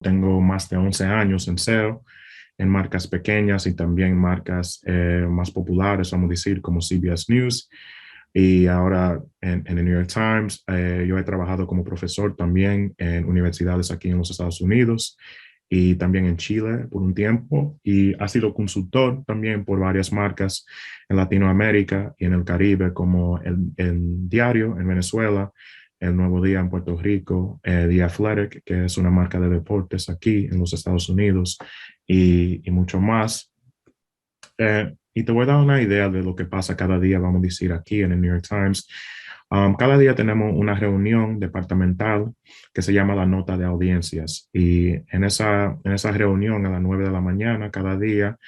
tengo más de 11 años en SEO, en marcas pequeñas y también marcas más populares, vamos a decir, como CBS News. Y ahora en el New York Times, yo he trabajado como profesor también en universidades aquí en los Estados Unidos y también en Chile por un tiempo. Y ha sido consultor también por varias marcas en Latinoamérica y en el Caribe, como el Diario en Venezuela, el Nuevo Día en Puerto Rico, The Athletic, que es una marca de deportes aquí en los Estados Unidos, y mucho más. Y te voy a dar una idea de lo que pasa cada día, vamos a decir, aquí en el New York Times. Cada día tenemos una reunión departamental que se llama la nota de audiencias. Y en esa reunión a las 9 de la mañana, cada día,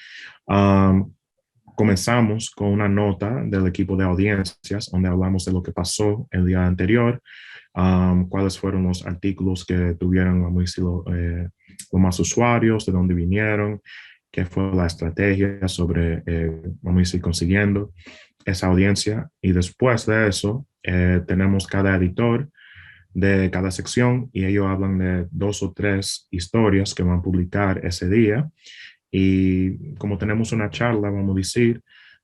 comenzamos con una nota del equipo de audiencias, donde hablamos de lo que pasó el día anterior, cuáles fueron los artículos que tuvieron, vamos a decir, los más usuarios, de dónde vinieron, qué fue la estrategia sobre, vamos a decir, consiguiendo esa audiencia. Y después de eso, tenemos cada editor de cada sección y ellos hablan de 2 o 3 historias que van a publicar ese día. Y como tenemos una charla, vamos a decir,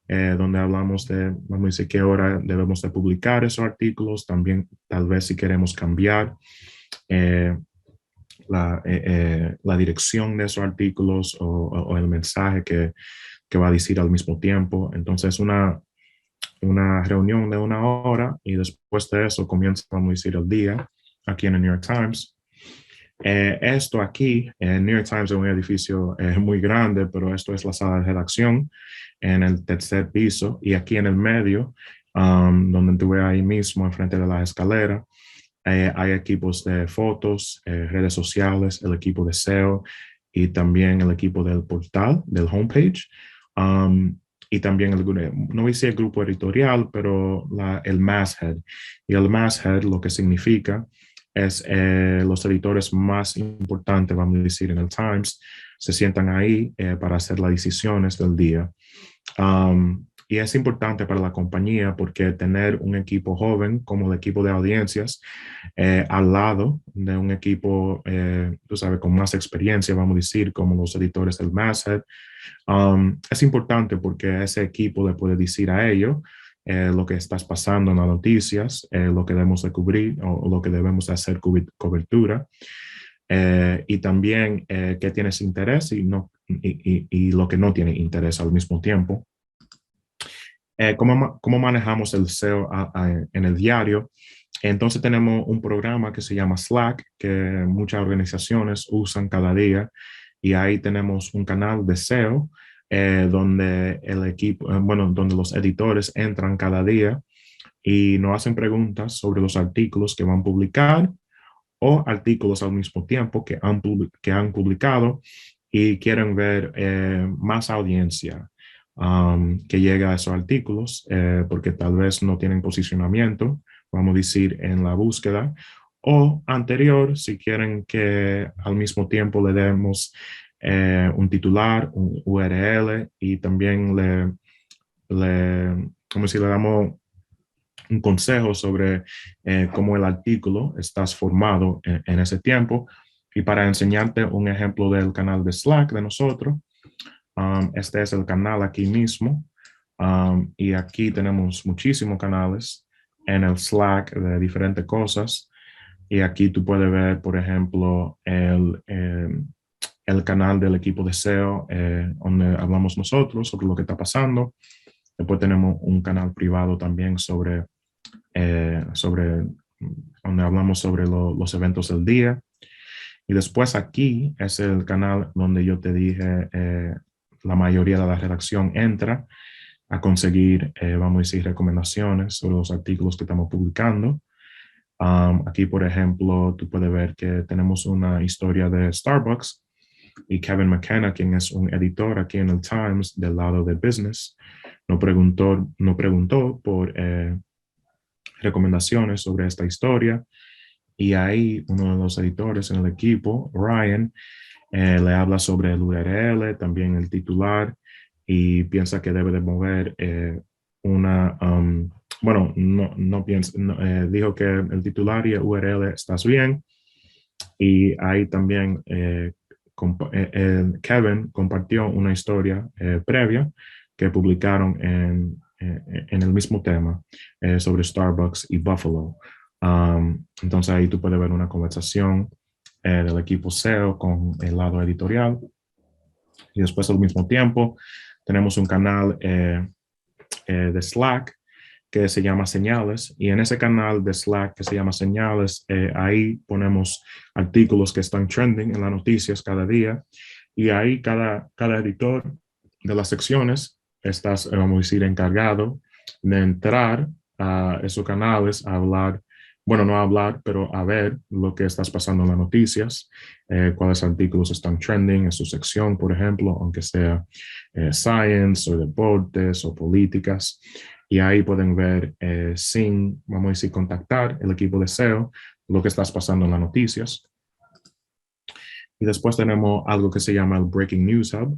donde hablamos de, vamos a decir, qué hora debemos de publicar esos artículos, también tal vez si queremos cambiar eh, la dirección de esos artículos o el mensaje que va a decir al mismo tiempo. Entonces, una reunión de 1 hora y después de eso comienza, vamos a decir, el día aquí en el New York Times. Esto aquí, el New York Times es un edificio muy grande, pero esto es la sala de redacción en el tercer piso y aquí en el medio, donde estuve ahí mismo, enfrente de la escalera, hay equipos de fotos, redes sociales, el equipo de SEO y también el equipo del portal, del homepage. Y también, no voy a decir el grupo editorial, pero el masthead. Y el masthead lo que significa es los editores más importantes, vamos a decir, en el Times, se sientan ahí para hacer las decisiones del día. Y es importante para la compañía porque tener un equipo joven como el equipo de audiencias al lado de un equipo, tú sabes, con más experiencia, vamos a decir, como los editores del masthead, es importante porque ese equipo le puede decir a ellos lo que estás pasando en las noticias, lo que debemos de cubrir o lo que debemos de hacer cobertura, y también qué tienes interés y lo que no tiene interés al mismo tiempo. ¿Cómo manejamos el SEO en el diario? Entonces tenemos un programa que se llama Slack, que muchas organizaciones usan cada día, y ahí tenemos un canal de SEO donde el equipo, bueno, donde los editores entran cada día y nos hacen preguntas sobre los artículos que van a publicar o artículos al mismo tiempo que han publicado y quieren ver más audiencia que llega a esos artículos porque tal vez no tienen posicionamiento, vamos a decir, en la búsqueda, o anterior, si quieren que al mismo tiempo le demos un titular, un URL y también como si le damos un consejo sobre cómo el artículo está formado en ese tiempo. Y para enseñarte un ejemplo del canal de Slack de nosotros, este es el canal aquí mismo. Y aquí tenemos muchísimos canales en el Slack de diferentes cosas. Y aquí tú puedes ver, por ejemplo, el canal del equipo de SEO, donde hablamos nosotros sobre lo que está pasando. Después tenemos un canal privado también sobre donde hablamos sobre los eventos del día. Y después aquí es el canal donde yo te dije, la mayoría de la redacción entra a conseguir, vamos a decir, recomendaciones sobre los artículos que estamos publicando. Aquí, por ejemplo, tú puedes ver que tenemos una historia de Starbucks y Kevin McKenna, quien es un editor aquí en el Times del lado de business, nos preguntó por recomendaciones sobre esta historia. Y ahí uno de los editores en el equipo, Ryan, le habla sobre el URL, también el titular, y piensa que debe de mover bueno, no piensa, dijo que el titular y el URL estás bien, Y ahí también Kevin compartió una historia previa que publicaron en el mismo tema sobre Starbucks y Buffalo. Entonces ahí tú puedes ver una conversación del equipo SEO con el lado editorial. Y después al mismo tiempo tenemos un canal de Slack que se llama Señales, y en ese canal de Slack que se llama Señales, ahí ponemos artículos que están trending en las noticias cada día, y ahí cada editor de las secciones estás, vamos a decir, encargado de entrar a esos canales a hablar, bueno, no a hablar, pero a ver lo que estás pasando en las noticias, cuáles artículos están trending en su sección, por ejemplo, aunque sea science o deportes o políticas. Y ahí pueden ver sin, vamos a decir, contactar el equipo de SEO, lo que estás pasando en las noticias. Y después tenemos algo que se llama el Breaking News Hub,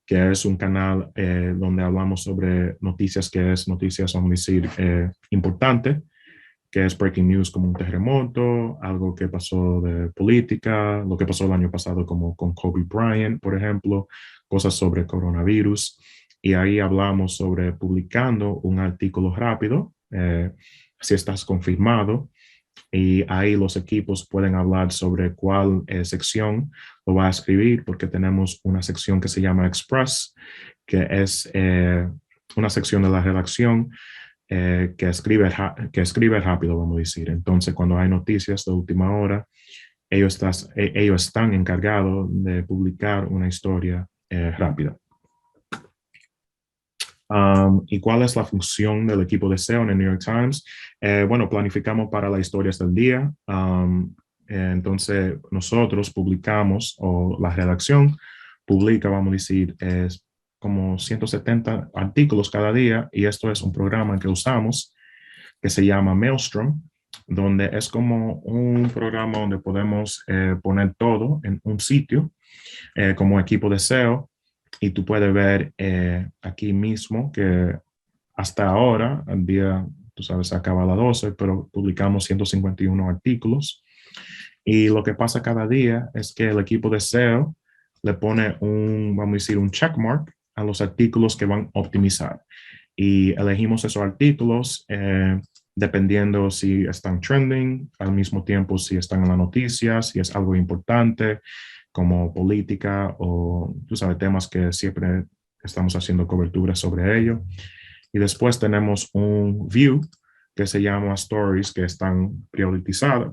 que es un canal donde hablamos sobre noticias que es noticias, vamos a decir, importante, que es breaking news como un terremoto, algo que pasó de política, lo que pasó el año pasado como con Kobe Bryant, por ejemplo, cosas sobre coronavirus. Y ahí hablamos sobre publicando un artículo rápido, si estás confirmado, y ahí los equipos pueden hablar sobre cuál sección lo va a escribir, porque tenemos una sección que se llama Express, que es una sección de la redacción que escribe rápido, vamos a decir. Entonces, cuando hay noticias de última hora, ellos están encargados de publicar una historia rápida. ¿Y cuál es la función del equipo de SEO en el New York Times? Bueno, planificamos para las historias del día. Entonces, nosotros publicamos, o la redacción publica, vamos a decir, como 170 artículos cada día, y esto es un programa que usamos que se llama Maelstrom, donde es como un programa donde podemos poner todo en un sitio como equipo de SEO, y tú puedes ver aquí mismo que hasta ahora, el día, tú sabes, se acaba a las 12, pero publicamos 151 artículos. Y lo que pasa cada día es que el equipo de SEO le pone vamos a decir, un checkmark a los artículos que van a optimizar. Y elegimos esos artículos dependiendo si están trending, al mismo tiempo si están en las noticias, si es algo importante, como política o, tú sabes, temas que siempre estamos haciendo cobertura sobre ello. Y después tenemos un view que se llama Stories, que están prioritized,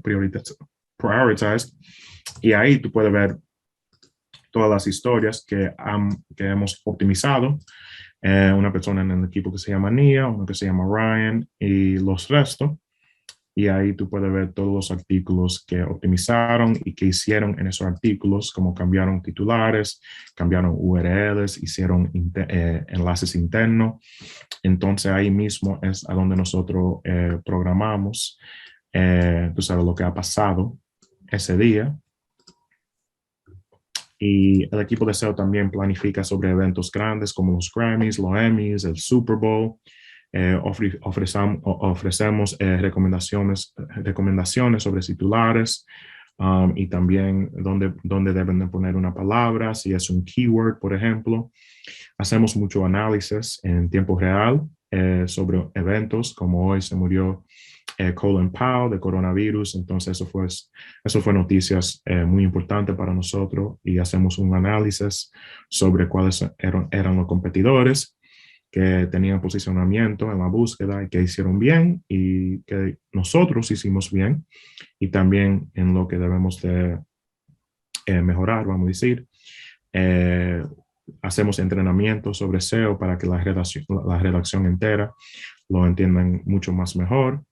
y ahí tú puedes ver todas las historias que hemos optimizado. Una persona en el equipo que se llama Nia, uno que se llama Ryan y los restos. Y ahí tú puedes ver todos los artículos que optimizaron y que hicieron en esos artículos, como cambiaron titulares, cambiaron URLs, hicieron enlaces internos. Entonces ahí mismo es a donde nosotros programamos, tú sabes, lo que ha pasado ese día. Y el equipo de SEO también planifica sobre eventos grandes como los Grammys, los Emmys, el Super Bowl. Ofrecemos recomendaciones sobre titulares, y también dónde deben de poner una palabra, si es un keyword, por ejemplo. Hacemos mucho análisis en tiempo real sobre eventos, como hoy se murió Colin Powell de coronavirus. Entonces eso fue noticias muy importante para nosotros, y hacemos un análisis sobre cuáles eran los competidores que tenían posicionamiento en la búsqueda y que hicieron bien y que nosotros hicimos bien, y también en lo que debemos de mejorar, vamos a decir. Hacemos entrenamiento sobre SEO para que la redacción entera lo entiendan mucho más mejor.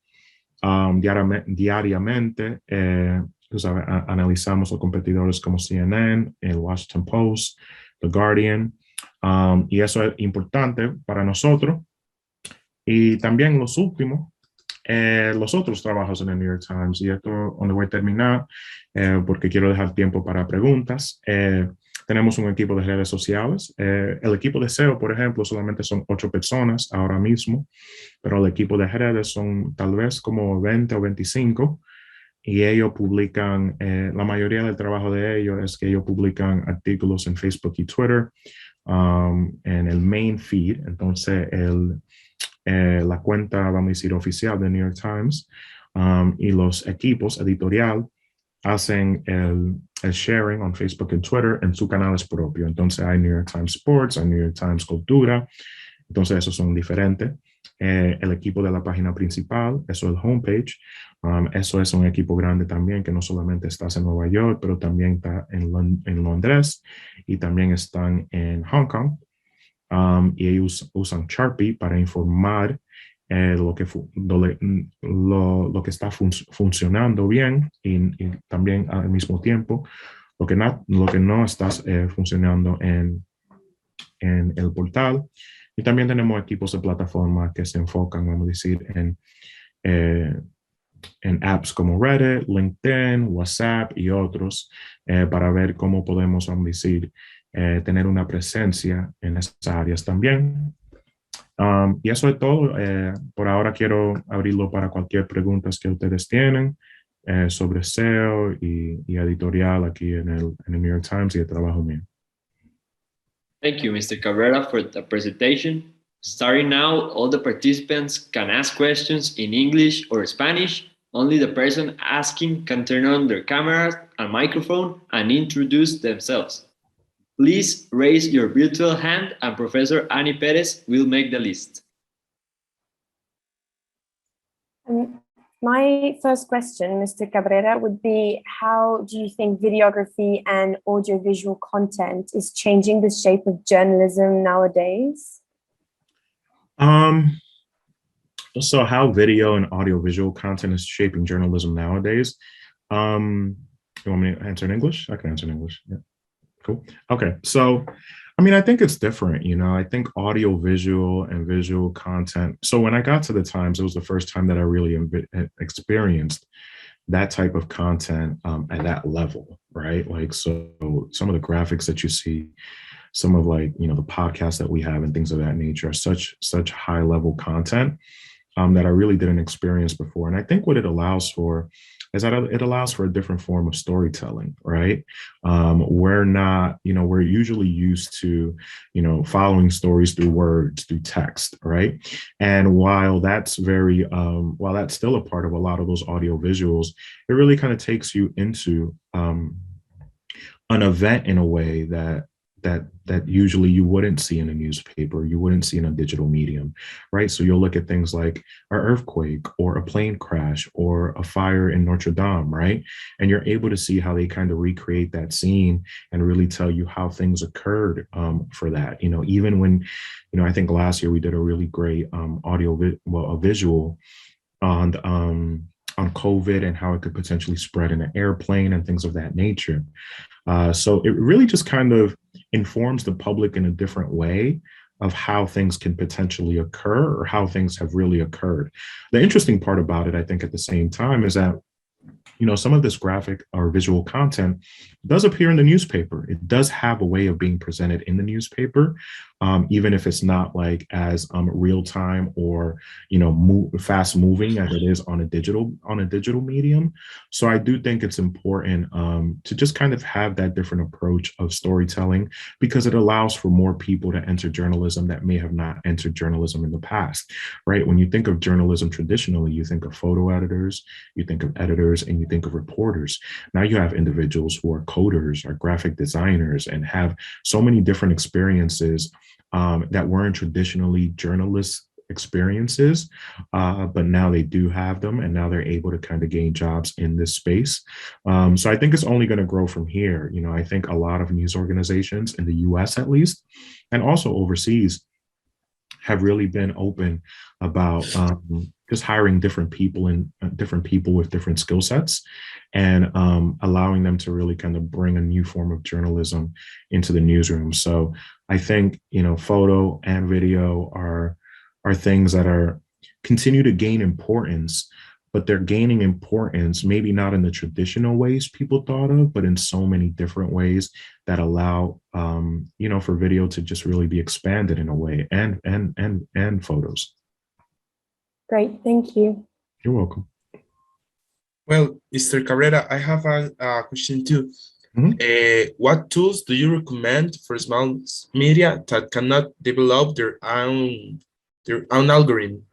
Diariamente, tú sabes, analizamos los competidores como CNN, el Washington Post, The Guardian, y eso es importante para nosotros. Y también los otros trabajos en el New York Times, y esto donde voy a terminar, porque quiero dejar tiempo para preguntas. Tenemos un equipo de redes sociales. El equipo de SEO, por ejemplo, solamente son 8 personas ahora mismo, pero el equipo de redes son tal vez como 20 o 25. y ellos publican, la mayoría del trabajo de ellos es que ellos publican artículos en Facebook y Twitter, en el main feed. Entonces, la cuenta, vamos a decir, oficial de New York Times, y los equipos editorial hacen el sharing en Facebook y Twitter en sus canales propios. Entonces hay New York Times Sports, hay New York Times Cultura, entonces esos son diferentes. El equipo de la página principal, eso es el homepage, eso es un equipo grande también que no solamente está en Nueva York, pero también está en Londres y también están en Hong Kong. Y ellos usan Sharpie para informar lo que está funcionando bien y también al mismo tiempo lo que no está funcionando en el portal. Y también tenemos equipos de plataforma que se enfocan, vamos a decir, eh, en apps como Reddit, LinkedIn, WhatsApp y otros, para ver cómo podemos, vamos a decir, tener una presencia en esas áreas también. Y eso es todo. Por ahora quiero abrirlo para cualquier pregunta que ustedes tienen sobre SEO y editorial aquí en el New York Times y el trabajo mío. Thank you, Mr. Cabrera, for the presentation. Starting now, all the participants can ask questions in English or Spanish. Only the person asking can turn on their camera and microphone and introduce themselves. Please raise your virtual hand and Professor Annie Perez will make the list. My first question, Mr. Cabrera, would be how do you think videography and audiovisual content is changing the shape of journalism nowadays? So how video and audiovisual content is shaping journalism nowadays? You want me to answer in English? I can answer in English. Yeah. Cool. Okay. So, I mean, I think it's different, I think audio, visual and visual content. So when I got to the Times, it was the first time that I really experienced that type of content at that level, right? Like, so some of the graphics that you see, some of the podcasts that we have and things of that nature are such high level content that I really didn't experience before. And I think what it allows for is that it allows for a different form of storytelling, right? We're usually used to, following stories through words, through text, right? And while that's still a part of a lot of those audio visuals, it really kind of takes you into an event in a way that usually you wouldn't see in a newspaper, you wouldn't see in a digital medium, right? So you'll look at things like an earthquake or a plane crash or a fire in Notre Dame, right? And you're able to see how they kind of recreate that scene and really tell you how things occurred for that. Even when, I think last year we did a really great a visual on COVID and how it could potentially spread in an airplane and things of that nature. So it really just kind of informs the public in a different way of how things can potentially occur or how things have really occurred. The interesting part about it, I think, at the same time is that some of this graphic or visual content does appear in the newspaper. It does have a way of being presented in the newspaper, even if it's not like as real time or fast moving as it is on a digital medium. So I do think it's important to just kind of have that different approach of storytelling, because it allows for more people to enter journalism that may have not entered journalism in the past, right? When you think of journalism traditionally, you think of photo editors, you think of editors, and you think of reporters. Now you have individuals who are coders or graphic designers and have so many different experiences that weren't traditionally journalist experiences, but now they do have them, and now they're able to kind of gain jobs in this space. So I think it's only going to grow from here. I think a lot of news organizations in the US at least, and also overseas, have really been open about just hiring different people with different skill sets, and allowing them to really kind of bring a new form of journalism into the newsroom. So I think, photo and video are things that continue to gain importance, but they're gaining importance maybe not in the traditional ways people thought of, but in so many different ways that allow for video to just really be expanded in a way, and photos. Great, thank you. You're welcome. Well, Mr. Cabrera, I have a question too. What tools do you recommend for small media that cannot develop their own algorithm?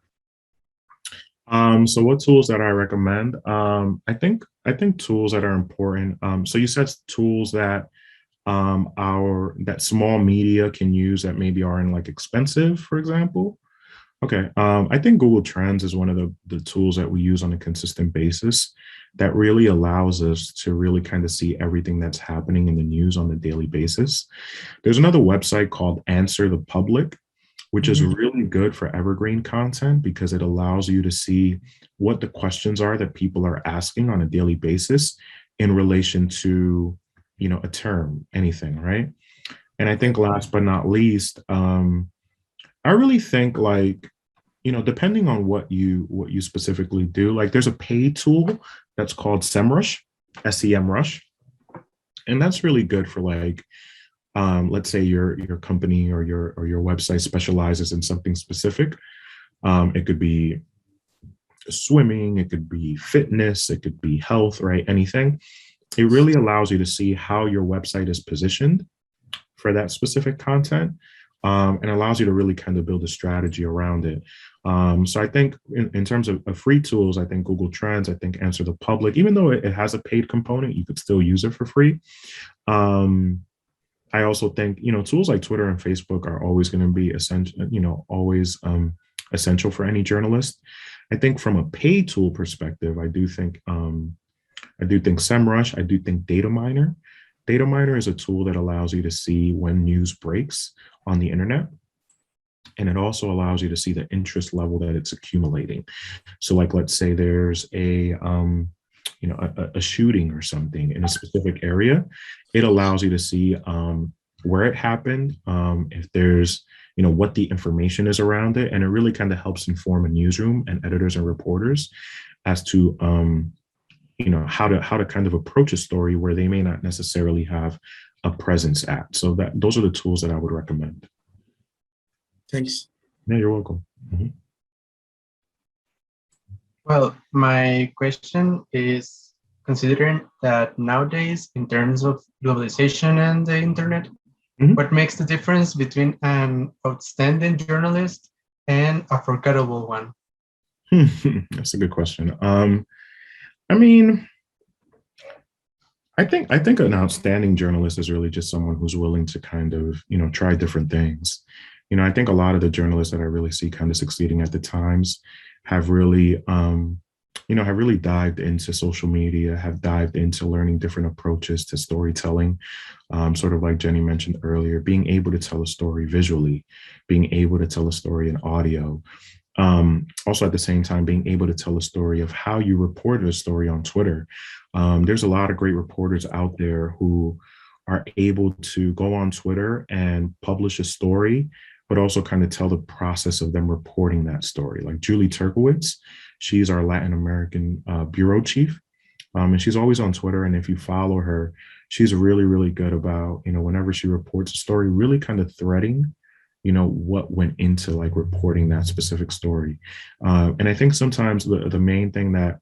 So what tools that I recommend? I think tools that are important. So you said tools that that small media can use that maybe aren't like expensive, for example. Okay. I think Google Trends is one of the tools that we use on a consistent basis that really allows us to really kind of see everything that's happening in the news on a daily basis. There's another website called Answer the Public, which is really good for evergreen content because it allows you to see what the questions are that people are asking on a daily basis in relation to, a term, anything, right? And I think last but not least, I really think like, depending on what you specifically do, like there's a paid tool that's called SEMrush, SEMrush, and that's really good for like, let's say your company or your website specializes in something specific. It could be swimming, it could be fitness, it could be health, right? Anything. It really allows you to see how your website is positioned for that specific content, and allows you to really kind of build a strategy around it. So I think in terms of free tools, I think Google Trends, I think Answer the Public, even though it has a paid component, you could still use it for free. I also think, tools like Twitter and Facebook are always going to be essential, always essential for any journalist. I think from a paid tool perspective, I do think SEMrush, I do think Data Miner. Data Miner is a tool that allows you to see when news breaks on the internet. And it also allows you to see the interest level that it's accumulating. So like, let's say there's a shooting or something in a specific area, it allows you to see where it happened, if there's, what the information is around it. And it really kind of helps inform a newsroom and editors and reporters as to, how to kind of approach a story where they may not necessarily have a presence at. So those are the tools that I would recommend. Thanks. Yeah, you're welcome. Well, my question is, considering that nowadays, in terms of globalization and the internet, what makes the difference between an outstanding journalist and a forgettable one? That's a good question. I mean, I think an outstanding journalist is really just someone who's willing to kind of, try different things. I think a lot of the journalists that I really see kind of succeeding at the Times have really, have really dived into social media, have dived into learning different approaches to storytelling, sort of like Jenny mentioned earlier, being able to tell a story visually, being able to tell a story in audio. Also at the same time, being able to tell a story of how you reported a story on Twitter. There's a lot of great reporters out there who are able to go on Twitter and publish a story, but also kind of tell the process of them reporting that story. Like Julie Turkowitz, she's our Latin American bureau chief. And she's always on Twitter. And if you follow her, she's really, really good about, whenever she reports a story, really kind of threading, what went into like reporting that specific story. And I think sometimes the main thing that,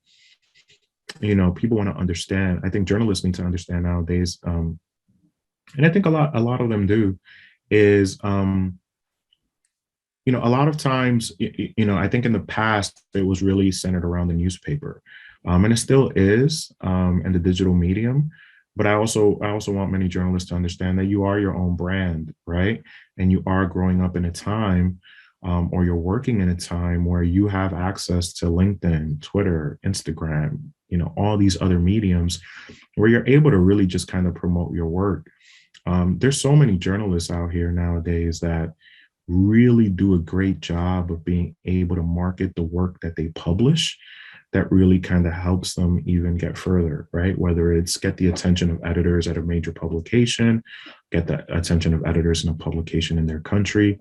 people want to understand, I think journalists need to understand nowadays, and I think a lot of them do, is, a lot of times, I think in the past, it was really centered around the newspaper, and it still is, and the digital medium. But I also want many journalists to understand that you are your own brand, right? And you are growing up in a time, or you're working in a time where you have access to LinkedIn, Twitter, Instagram, all these other mediums where you're able to really just kind of promote your work. There's so many journalists out here nowadays that really do a great job of being able to market the work that they publish, that really kind of helps them even get further, right? Whether it's get the attention of editors at a major publication, get the attention of editors in a publication in their country.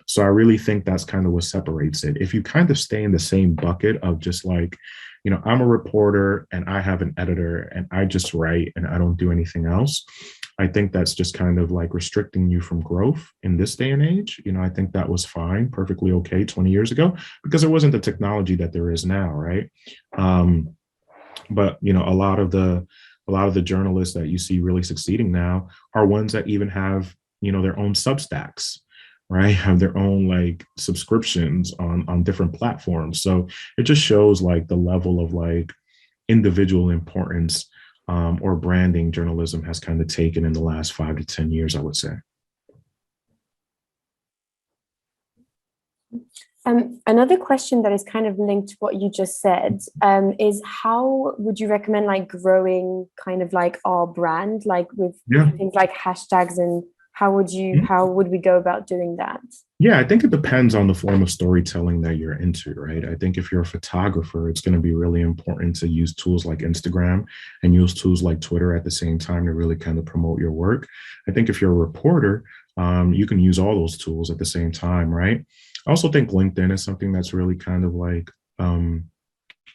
So I really think that's kind of what separates it. If you kind of stay in the same bucket of just like, I'm a reporter and I have an editor and I just write and I don't do anything else, I think that's just kind of like restricting you from growth in this day and age. I think that was fine, perfectly okay 20 years ago, because there wasn't the technology that there is now, right? But, you know, a lot of the journalists that you see really succeeding now are ones that even have, you know, their own Substacks, right? Have their own like subscriptions on different platforms. So it just shows like the level of like individual importance or branding journalism has kind of taken in the last 5 to 10 years, I would say. Another question that is kind of linked to what you just said is how would you recommend like growing kind of like our brand, like with things like hashtags, and how would we go about doing that? Yeah, I think it depends on the form of storytelling that you're into, right? I think if you're a photographer, it's going to be really important to use tools like Instagram and use tools like Twitter at the same time to really kind of promote your work. I think if you're a reporter, you can use all those tools at the same time, right? I also think LinkedIn is something that's really kind of like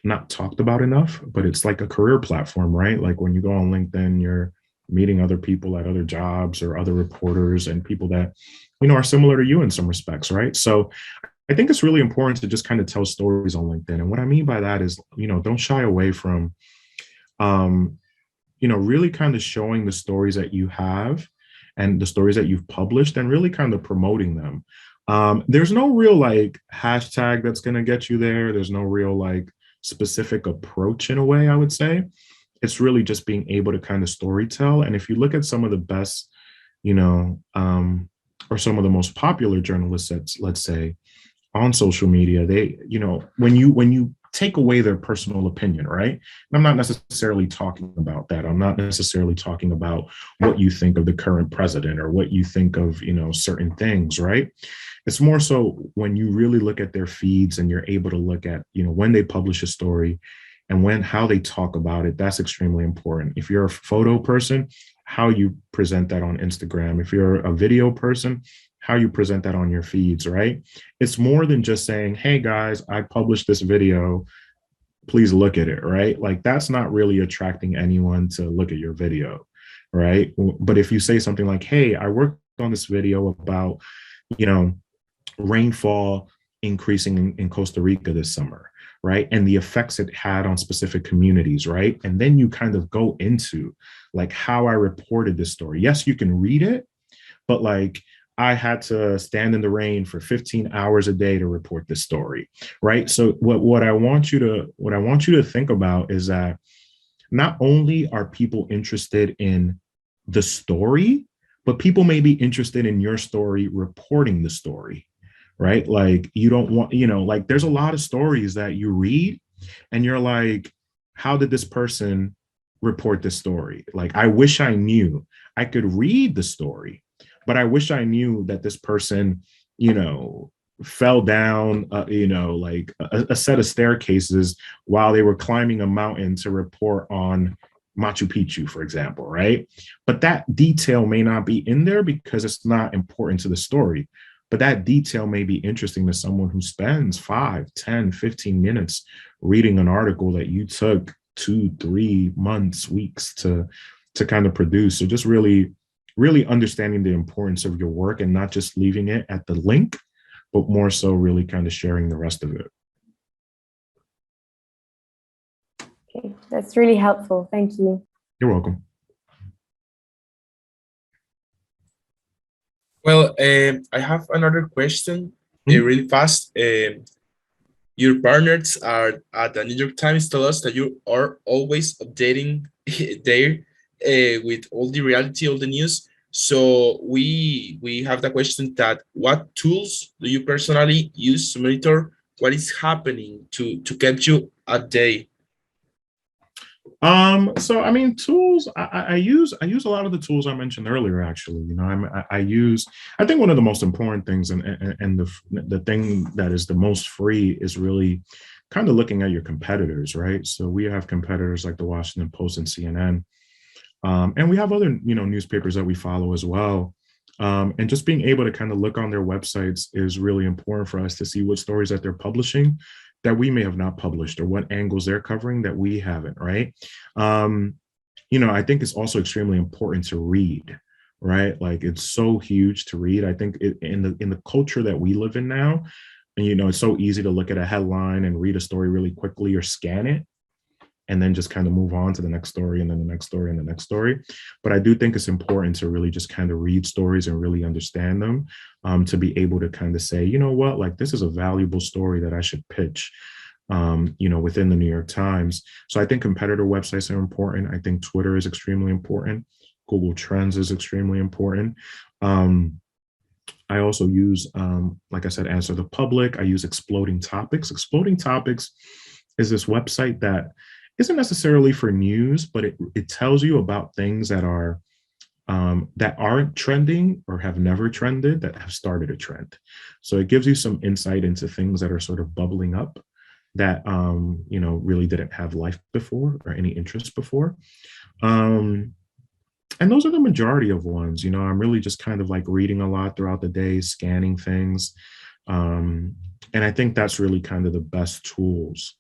not talked about enough, but it's like a career platform, right? Like when you go on LinkedIn, you're meeting other people at other jobs or other reporters and people that, you know, are similar to you in some respects, right? So I think it's really important to just kind of tell stories on LinkedIn. And what I mean by that is, you know, don't shy away from, you know, really kind of showing the stories that you have and the stories that you've published and really kind of promoting them. There's no real like hashtag that's going to get you there. There's no real like specific approach in a way, I would say. It's really just being able to kind of storytell. And if you look at some of the best, you know, or some of the most popular journalists that's, let's say, on social media, they, you know, when you take away their personal opinion, right? And I'm not necessarily talking about that. I'm not necessarily talking about what you think of the current president or what you think of, you know, certain things, right? It's more so when you really look at their feeds and you're able to look at, you know, when they publish a story and how they talk about it, that's extremely important. If you're a photo person, how you present that on Instagram. If you're a video person, how you present that on your feeds, right? It's more than just saying, hey guys, I published this video, please look at it, right? Like that's not really attracting anyone to look at your video, right? But if you say something like, hey, I worked on this video about, you know, rainfall increasing in Costa Rica this summer, right? And the effects it had on specific communities, right? And then you kind of go into like how I reported this story. Yes, you can read it, but like I had to stand in the rain for 15 hours a day to report this story, right? So what I want you to think about is that not only are people interested in the story, but people may be interested in your story reporting the story, right? Like you don't want, you know, like there's a lot of stories that you read and you're like, how did this person report this story? Like, I wish I knew. I could read the story, but I wish I knew that this person, you know, fell down, you know, like a set of staircases while they were climbing a mountain to report on Machu Picchu, for example, right? But that detail may not be in there because it's not important to the story. But that detail may be interesting to someone who spends 5, 10, 15 minutes reading an article that you took 2, 3 months, weeks to kind of produce. So just really understanding the importance of your work and not just leaving it at the link, but more so really kind of sharing the rest of it. Okay, that's really helpful. Thank you. You're welcome. Well, I have another question really fast. Your partners are at the New York Times tell us that you are always updating there with all the reality, all the news. So we have the question that what tools do you personally use to monitor what is happening to keep you at day? So I mean, tools, I use a lot of the tools I mentioned earlier, actually. You know, I think one of the most important things and the thing that is the most free is really kind of looking at your competitors, right? So we have competitors like the Washington Post and CNN, and we have other, you know, newspapers that we follow as well. And just being able to kind of look on their websites is really important for us to see what stories that they're publishing that we may have not published or what angles they're covering that we haven't, right? You know, I think it's also extremely important to read, right? Like it's so huge to read. I think in the culture that we live in now, and you know, it's so easy to look at a headline and read a story really quickly or scan it. and then just kind of move on to the next story and then the next story and the next story. But I do think it's important to really just kind of read stories and really understand them, to be able to kind of say, you know what, like this is a valuable story that I should pitch, you know, within the New York Times. So I think competitor websites are important. I think Twitter is extremely important. Google Trends is extremely important. I also use, like I said, Answer the Public. I use Exploding Topics. Exploding Topics is this website that isn't necessarily for news, but it tells you about things that are that aren't trending or have never trended that have started a trend. So it gives you some insight into things that are sort of bubbling up that you know, really didn't have life before or any interest before. And those are the majority of ones. You know, I'm really just kind of like reading a lot throughout the day, scanning things. And I think that's really kind of the best tools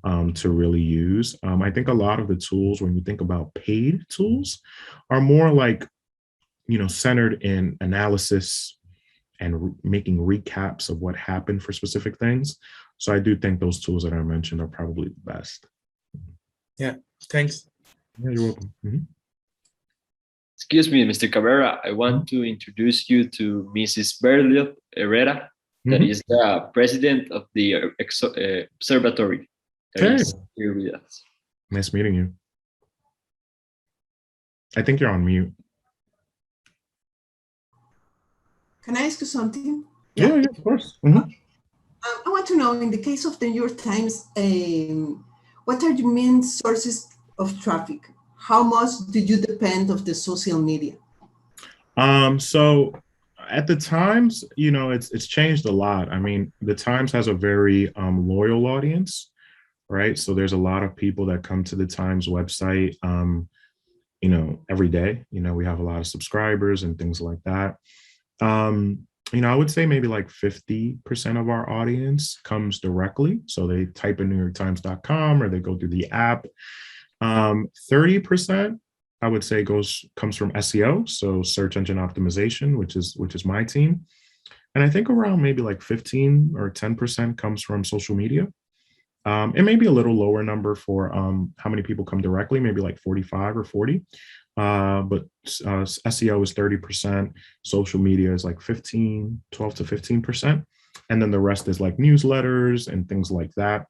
to really use. I think a lot of the tools, when you think about paid tools, are more like, you know, centered in analysis and making recaps of what happened for specific things. So I do think those tools that I mentioned are probably the best. Yeah, thanks. Yeah, you're welcome. Mm-hmm. Excuse me, Mr. Cabrera, I want to introduce you to Mrs. Barruol Herrera, that is the president of the observatory. That is here with us. Nice meeting you. I think you're on mute. Can I ask you something? Yeah, of course. Mm-hmm. I want to know, in the case of the New York Times, what are the main sources of traffic? How much do you depend of the social media? So at the Times, you know, it's changed a lot. I mean, the Times has a very loyal audience, right? So there's a lot of people that come to the Times website, you know, every day. You know, we have a lot of subscribers and things like that. You know, I would say maybe like 50% of our audience comes directly. So they type in NewYorkTimes.com or they go through the app. 30%, I would say, comes from SEO, so search engine optimization, which is my team. And I think around maybe like 15 or 10% comes from social media. It may be a little lower number for how many people come directly, maybe like 45 or 40. But SEO is 30%, social media is like 12 to 15%. And then the rest is like newsletters and things like that.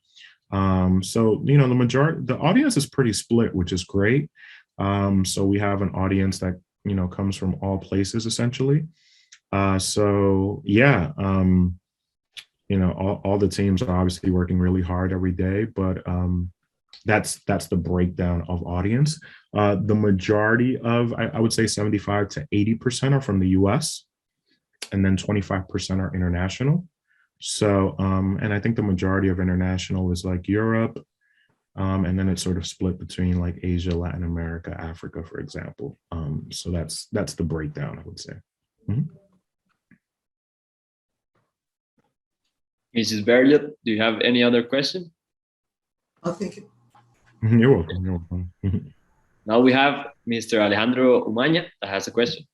So, you know, the audience is pretty split, which is great. So we have an audience that, you know, comes from all places essentially. So yeah, you know, all the teams are obviously working really hard every day, but that's the breakdown of audience. The majority of, I would say 75 to 80% are from the US, and then 25% are international. So, and I think the majority of international is like Europe, and then it's sort of split between like Asia, Latin America, Africa, for example. So that's the breakdown, I would say. Mm-hmm. Mrs. Barruol, do you have any other question? Oh, thank you. You're welcome. You're welcome. Now we have Mr. Alejandro Umaña that has a question.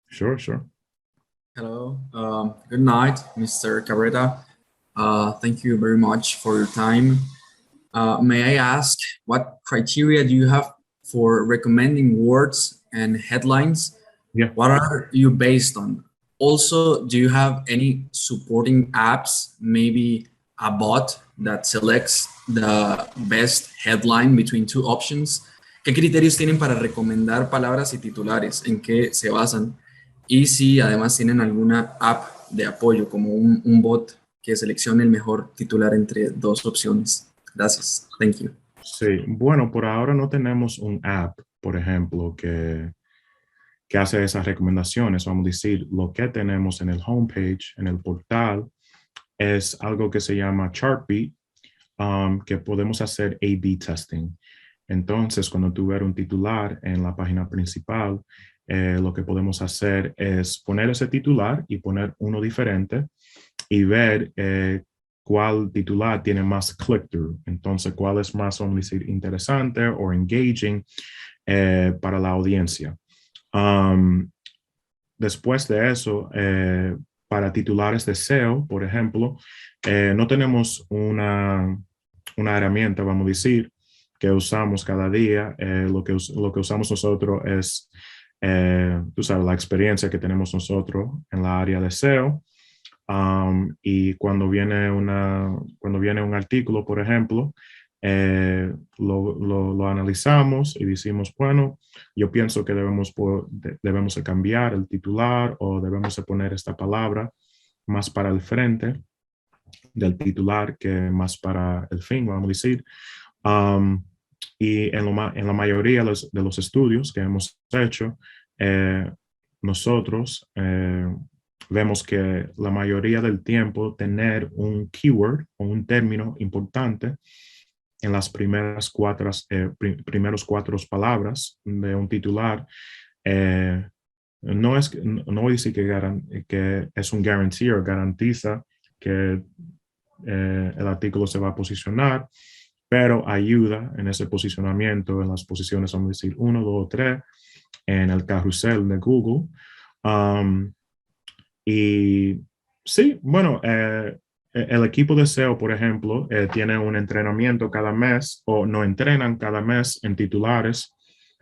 Sure. Hello. Good night, Mr. Cabrera. Thank you very much for your time. May I ask, what criteria do you have for recommending words and headlines? Yeah. What are you based on? Also, do you have any supporting apps, maybe a bot that selects the best headline between two options? ¿Qué criterios tienen para recomendar palabras y titulares? ¿En qué se basan? Y si además tienen alguna app de apoyo, como un bot que seleccione el mejor titular entre dos opciones. Gracias. Thank you. Sí, bueno, por ahora no tenemos un app, por ejemplo, que hace esas recomendaciones. Vamos a decir, lo que tenemos en el homepage, en el portal, es algo que se llama Chartbeat, que podemos hacer A/B testing. Entonces, cuando tú ves un titular en la página principal, lo que podemos hacer es poner ese titular y poner uno diferente y ver cuál titular tiene más click-through. Entonces, cuál es más, vamos a decir, interesante o engaging para la audiencia. Después de eso, para titulares de SEO, por ejemplo, no tenemos una herramienta, vamos a decir, que usamos cada día. Lo que usamos nosotros es, tú sabes, la experiencia que tenemos nosotros en la área de SEO. Y cuando viene un artículo, por ejemplo, lo analizamos y decimos, bueno, yo pienso que debemos de cambiar el titular o debemos de poner esta palabra más para el frente del titular que más para el fin, vamos a decir. Y en la mayoría de los estudios que hemos hecho, nosotros vemos que la mayoría del tiempo tener un keyword o un término importante en las primeros cuatro palabras de un titular, no voy a decir que es un guarantee o garantiza que el artículo se va a posicionar, pero ayuda en ese posicionamiento en las posiciones, vamos a decir, 1, 2, 3 en el carrusel de Google. Y sí, bueno, el equipo de SEO, por ejemplo, tiene un entrenamiento cada mes o no entrenan cada mes en titulares.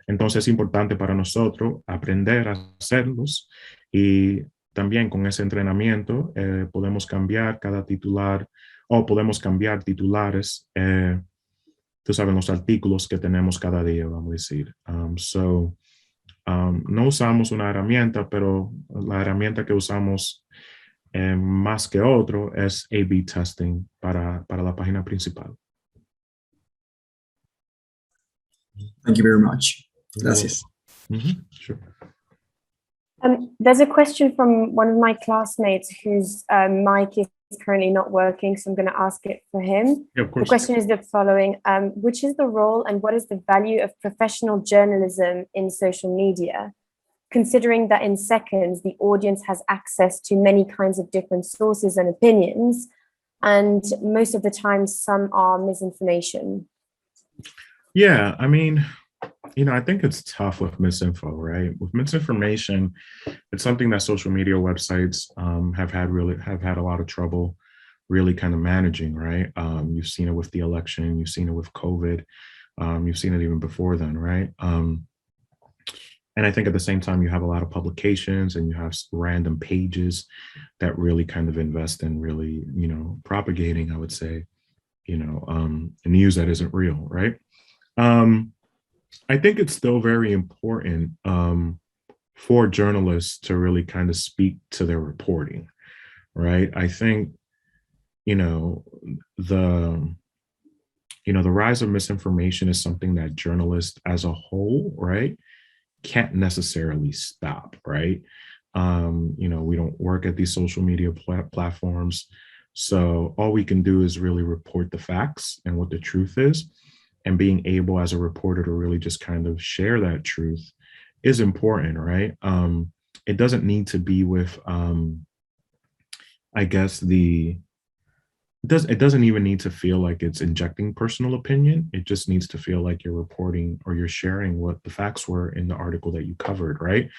Entonces es importante para nosotros aprender a hacerlos y también con ese entrenamiento podemos cambiar cada titular o podemos cambiar titulares, tú sabes, los artículos que tenemos cada día, vamos a decir. No usamos una herramienta, pero la herramienta que usamos más que otro es A/B testing para la página principal. Thank you very much. Gracias. Sure. There's a question from one of my classmates whose mic is currently not working, so I'm going to ask it for him. Yeah, of course. The question is the following: which is the role and what is the value of professional journalism in social media, considering that in seconds the audience has access to many kinds of different sources and opinions, and most of the time some are misinformation? Yeah, I mean, I think it's tough with misinfo, right? With misinformation, it's something that social media websites have had a lot of trouble really kind of managing, right? You've seen it with the election, you've seen it with COVID, you've seen it even before then, right? And I think at the same time, you have a lot of publications and you have random pages that really kind of invest in really, propagating, I would say, news that isn't real, right? I think it's still very important for journalists to really kind of speak to their reporting, right? I think, the rise of misinformation is something that journalists as a whole, right, can't necessarily stop, right? We don't work at these social media platforms. So all we can do is really report the facts and what the truth is. And being able as a reporter to really just kind of share that truth is important, right? It doesn't need to be with, I guess it doesn't even need to feel like it's injecting personal opinion. It just needs to feel like you're reporting or you're sharing what the facts were in the article that you covered, right?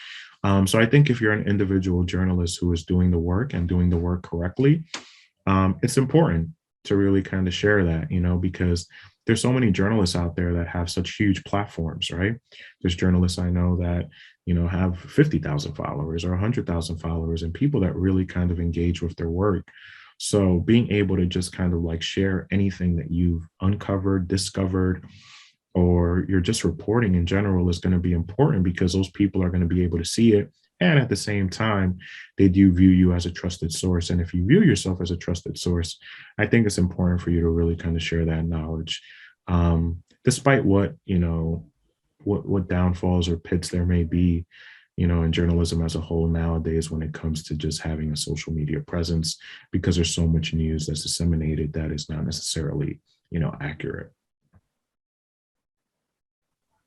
So I think if you're an individual journalist who is doing the work and doing the work correctly, it's important to really kind of share that, because there's so many journalists out there that have such huge platforms, right? There's journalists I know that, have 50,000 followers or 100,000 followers and people that really kind of engage with their work. So being able to just kind of like share anything that you've uncovered, discovered, or you're just reporting in general is going to be important because those people are going to be able to see it. And at the same time, they do view you as a trusted source. And if you view yourself as a trusted source, I think it's important for you to really kind of share that knowledge, despite what, what downfalls or pits there may be, in journalism as a whole nowadays when it comes to just having a social media presence, because there's so much news that's disseminated that is not necessarily, accurate.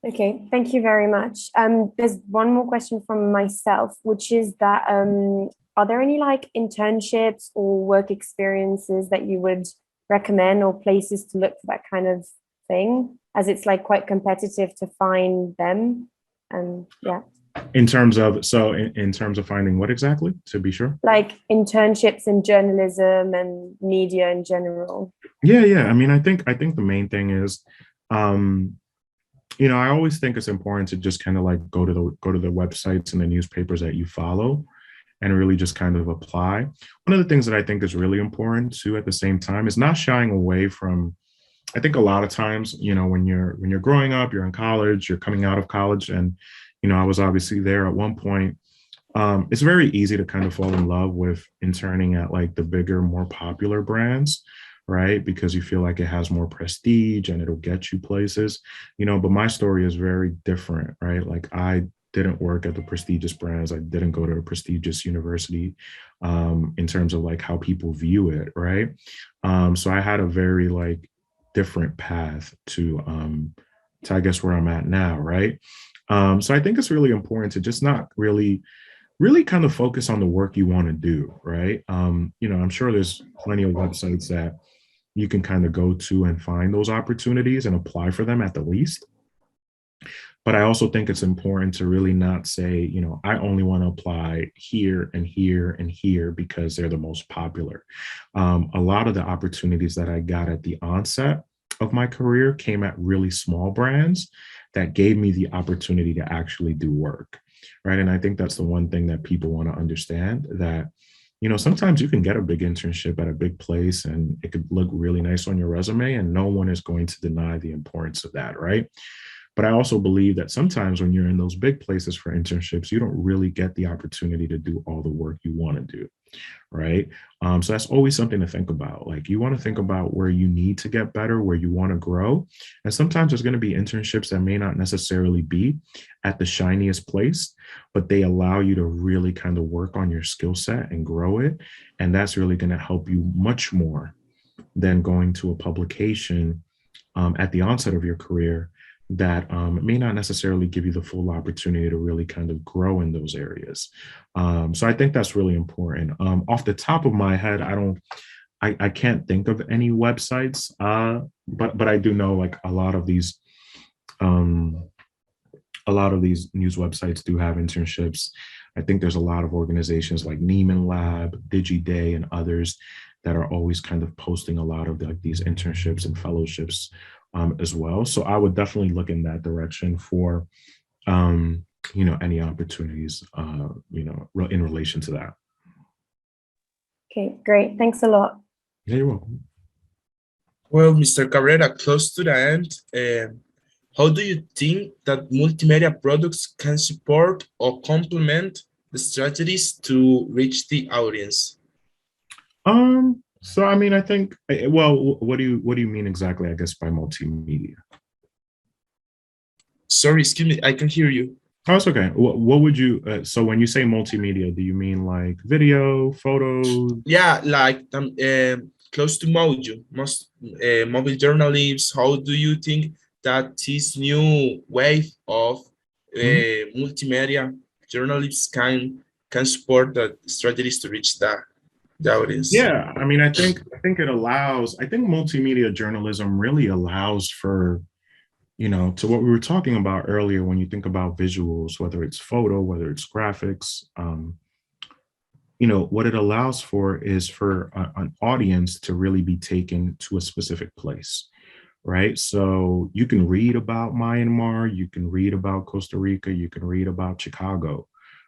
Okay, thank you very much. There's one more question from myself, which is that are there any like internships or work experiences that you would recommend or places to look for that kind of thing, as it's like quite competitive to find them? Yeah. In terms of finding what exactly, to be sure? Like internships in journalism and media in general. Yeah. I mean, I think the main thing is You know, I always think it's important to just kind of like go to the websites and the newspapers that you follow and really just kind of apply. One of the things that I think is really important too at the same time is not shying away from, I think a lot of times, you know, when you're growing up, you're in college, you're coming out of college, and, you know, I was obviously there at one point. It's very easy to kind of fall in love with interning at like the bigger, more popular brands, right? Because you feel like it has more prestige and it'll get you places, you know, but my story is very different, right? Like I didn't work at the prestigious brands. I didn't go to a prestigious university in terms of like how people view it, right? So I had a very like different path to I guess where I'm at now, right? So I think it's really important to just not really kind of focus on the work you want to do, right? You know, I'm sure there's plenty of websites that you can kind of go to and find those opportunities and apply for them at the least. But I also think it's important to really not say, you know, I only want to apply here and here and here because they're the most popular. A lot of the opportunities that I got at the onset of my career came at really small brands that gave me the opportunity to actually do work, right? And I think that's the one thing that people want to understand, that, you know, sometimes you can get a big internship at a big place and it could look really nice on your resume, and no one is going to deny the importance of that, right? But I also believe that sometimes when you're in those big places for internships, you don't really get the opportunity to do all the work you want to do, right? So that's always something to think about. Like, you want to think about where you need to get better, where you want to grow. And sometimes there's going to be internships that may not necessarily be at the shiniest place, but they allow you to really kind of work on your skill set and grow it. And that's really going to help you much more than going to a publication at the onset of your career that may not necessarily give you the full opportunity to really kind of grow in those areas. So I think that's really important. Off the top of my head, I can't think of any websites, but I do know like a lot of these news websites do have internships. I think there's a lot of organizations like Neiman Lab, DigiDay, and others that are always kind of posting a lot of like these internships and fellowships as well. So I would definitely look in that direction for, you know, any opportunities, you know, in relation to that. Okay, great. Thanks a lot. Yeah, you're welcome. Well, Mr. Cabrera, close to the end, how do you think that multimedia products can support or complement the strategies to reach the audience? So, I mean, I think, well, what do you mean exactly, I guess, by multimedia? Sorry, excuse me, I can hear you. Oh, it's okay. What would you, so when you say multimedia, do you mean like video, photos? Yeah, like close to MoJo, mobile journalism. How do you think that this new wave of multimedia journalism can support the strategies to reach the audience? Yeah, I mean, I think multimedia journalism really allows for, you know, to what we were talking about earlier, when you think about visuals, whether it's photo, whether it's graphics, you know, what it allows for is for an audience to really be taken to a specific place, right? So you can read about Myanmar, you can read about Costa Rica, you can read about Chicago,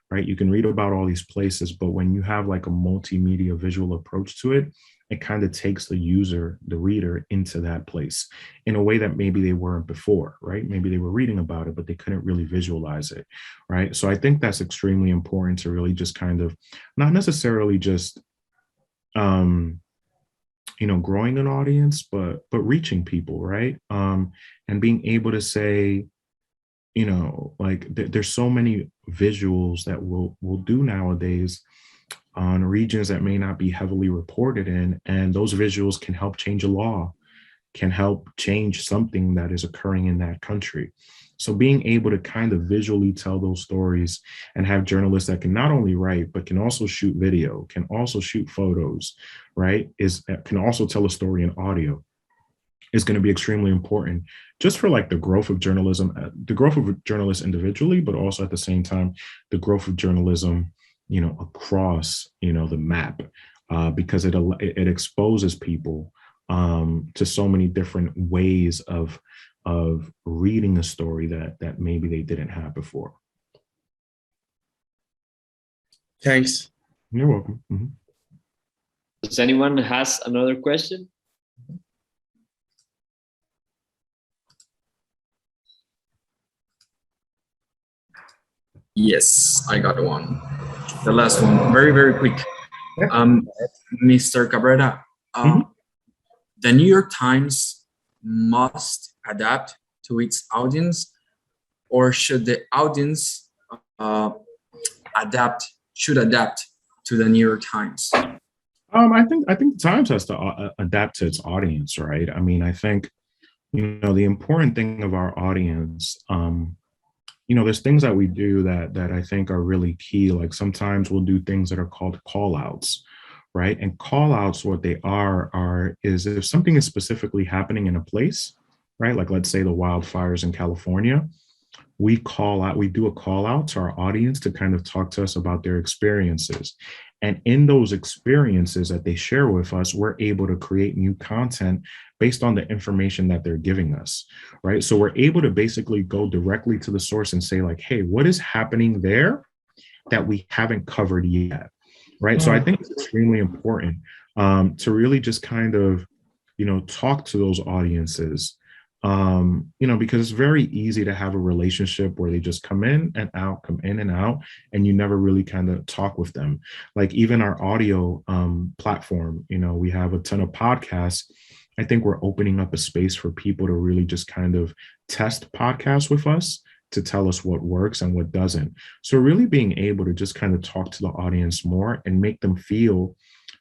right? You can read about all these places, but when you have like a multimedia visual approach to it, it kind of takes the user, the reader, into that place in a way that maybe they weren't before, right? Maybe they were reading about it, but they couldn't really visualize it, right? So I think that's extremely important to really just kind of, not necessarily just, you know, growing an audience, but reaching people, right? And being able to say, you know, like there's so many visuals that we'll do nowadays on regions that may not be heavily reported in, and those visuals can help change a law, can help change something that is occurring in that country. So being able to kind of visually tell those stories and have journalists that can not only write, but can also shoot video, can also shoot photos, right? Can also tell a story in audio, is going to be extremely important just for like the growth of journalism, the growth of journalists individually, but also at the same time, the growth of journalism, you know, across, you know, the map, because it exposes people to so many different ways of of reading a story that maybe they didn't have before. Thanks. You're welcome. Mm-hmm. Does anyone has another question? Yes, I got one. The last one, very, very quick. Mr. Cabrera, the New York Times must adapt to its audience, or should the audience should adapt to the New York Times? I think the Times has to adapt to its audience, right? I mean, I think, the important thing of our audience, there's things that we do that I think are really key. Like sometimes we'll do things that are called call outs, right? And call outs, what they is if something is specifically happening in a place, right? Like let's say the wildfires in California, we do a call out to our audience to kind of talk to us about their experiences. And in those experiences that they share with us, we're able to create new content based on the information that they're giving us, right? So we're able to basically go directly to the source and say like, hey, what is happening there that we haven't covered yet, right? So I think it's extremely important to really just kind of, talk to those audiences, because it's very easy to have a relationship where they just come in and out, and you never really kind of talk with them. Like even our audio platform, we have a ton of podcasts. I think we're opening up a space for people to really just kind of test podcasts with us to tell us what works and what doesn't. So really being able to just kind of talk to the audience more and make them feel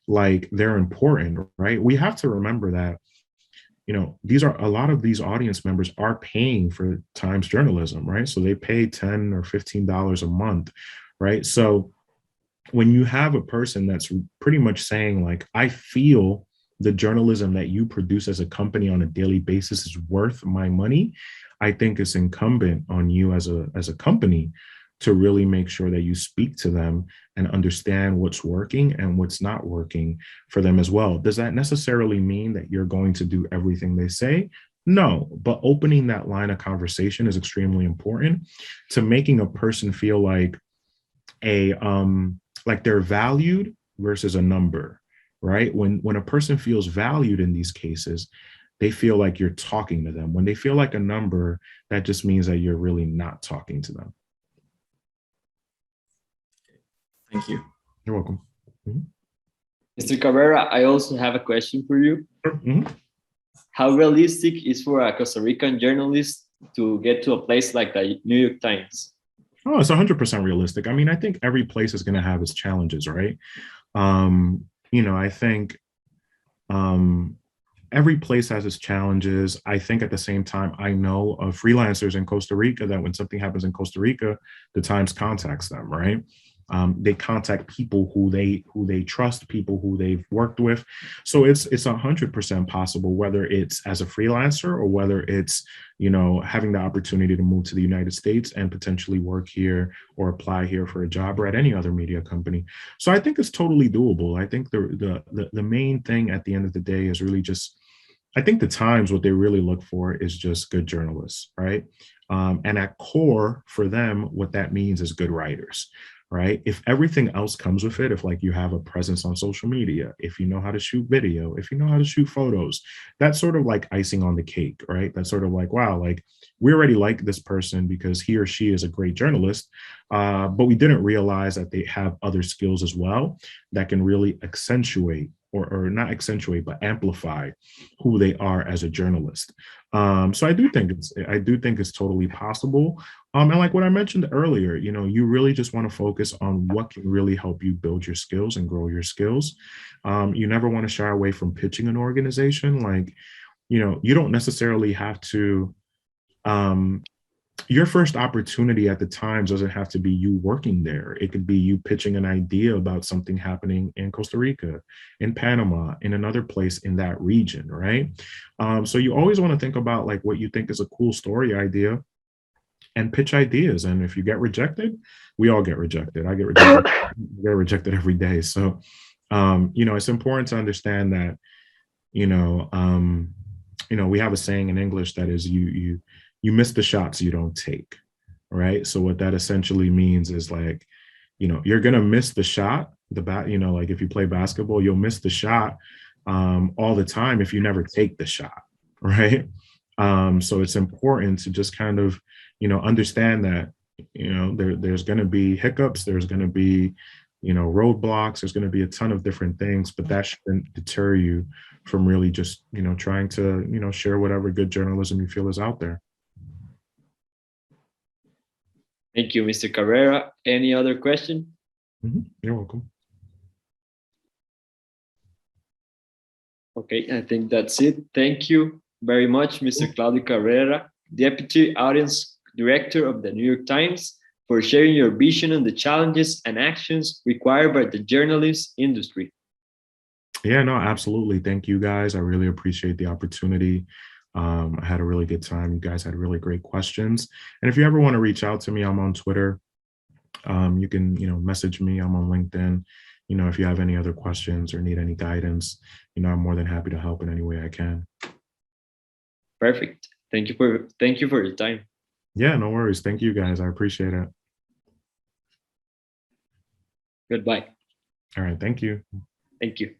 like they're important, right? We have to remember that a lot of these audience members are paying for Times journalism, right? So they pay $10 or $15 a month, right? So when you have a person that's pretty much saying like, I feel the journalism that you produce as a company on a daily basis is worth my money, I think it's incumbent on you as a company to really make sure that you speak to them and understand what's working and what's not working for them as well. Does that necessarily mean that you're going to do everything they say? No, but opening that line of conversation is extremely important to making a person feel like like they're valued versus a number, right? When a person feels valued in these cases, they feel like you're talking to them. When they feel like a number, that just means that you're really not talking to them. Thank you. You're welcome. Mm-hmm. Mr. Cabrera, I also have a question for you. Mm-hmm. How realistic is for a Costa Rican journalist to get to a place like the New York Times? Oh, it's 100% realistic. I mean, I think every place is going to have its challenges, right? I think every place has its challenges. I think at the same time, I know of freelancers in Costa Rica that when something happens in Costa Rica, the Times contacts them, right? They contact people who they trust, people who they've worked with. So it's 100% possible, whether it's as a freelancer or whether it's, having the opportunity to move to the United States and potentially work here or apply here for a job or at any other media company. So I think it's totally doable. I think the main thing at the end of the day is really just, I think the Times, what they really look for is just good journalists, right? And at core for them, what that means is good writers. Right? If everything else comes with it, if like you have a presence on social media, if you know how to shoot video, if you know how to shoot photos, that's sort of like icing on the cake, right? That's sort of like, wow, like we already like this person because he or she is a great journalist, but we didn't realize that they have other skills as well that can really accentuate or not accentuate, but amplify who they are as a journalist. So I do think it's totally possible. And like what I mentioned earlier, you really just want to focus on what can really help you build your skills and grow your skills. You never want to shy away from pitching an organization. Like, you don't necessarily have to, your first opportunity at the Times doesn't have to be you working there. It could be you pitching an idea about something happening in Costa Rica, in Panama, in another place in that region, right? So you always want to think about like what you think is a cool story idea and pitch ideas. And if you get rejected, we all get rejected. I get rejected, I get rejected every day. So, it's important to understand that, we have a saying in English that is you miss the shots you don't take, right? So what that essentially means is like, you're gonna miss the shot, like if you play basketball, you'll miss the shot all the time if you never take the shot, right? So it's important to just kind of, understand that, there's gonna be hiccups, there's gonna be, roadblocks, there's gonna be a ton of different things, but that shouldn't deter you from really just, trying to, share whatever good journalism you feel is out there. Thank you, Mr. Cabrera. Any other question? You're welcome. Okay, I think that's it. Thank you very much, Mr. Claudio Cabrera, Deputy Audience Director of the New York Times, for sharing your vision on the challenges and actions required by the journalism industry. Yeah, no, absolutely. Thank you guys. I really appreciate the opportunity. I had a really good time. You guys had really great questions. And if you ever want to reach out to me, I'm on Twitter. You can, message me. I'm on LinkedIn. If you have any other questions or need any guidance, I'm more than happy to help in any way I can. Perfect. Thank you for your time. Yeah, no worries. Thank you guys. I appreciate it. Goodbye. All right. Thank you. Thank you.